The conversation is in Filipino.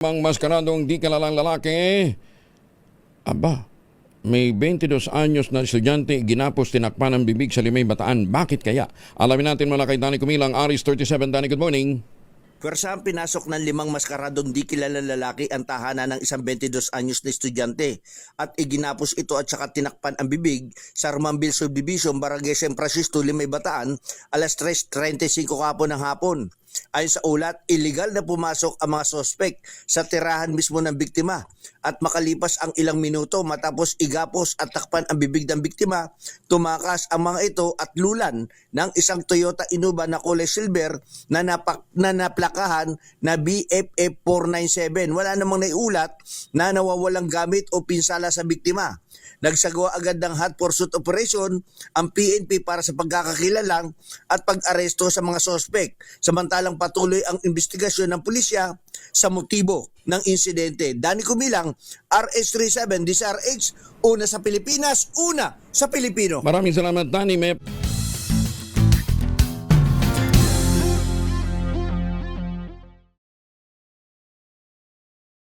Mang maskaradong di kilalang lalaki. Aba, may 22 anyos na estudyante ginapos tinakpan ang bibig sa Limay, Bataan. Bakit kaya? Alamin natin mula kay Danny Kumilang, Aris 37. Danny, good morning. Pwersahang pinasok ng 5 maskaradong di kilalang lalaki ang tahanan ng isang 22 anyos na estudyante at iginapos ito at saka tinakpan ang bibig sa Armanbil Subdivision, Barangay San Francisco, Limay, Bataan, alas 3:35 kahapon ng hapon. Ayon sa ulat, illegal na pumasok ang mga sospek sa tirahan mismo ng biktima at makalipas ang ilang minuto matapos igapos at takpan ang bibig ng biktima, tumakas ang mga ito at lulan ng isang Toyota Innova na kulay silver na naplakahan na BFF 497. Wala namang naiulat na nawawalang gamit o pinsala sa biktima. Nagsagawa agad ng hot pursuit operation ang PNP para sa pagkakakilalang at pag-aresto sa mga sospek. Samantalang patuloy ang investigasyon ng pulisya sa motibo ng insidente. Danny Kumilang, RS37, DZRH, una sa Pilipinas, una sa Pilipino. Maraming salamat, Danny.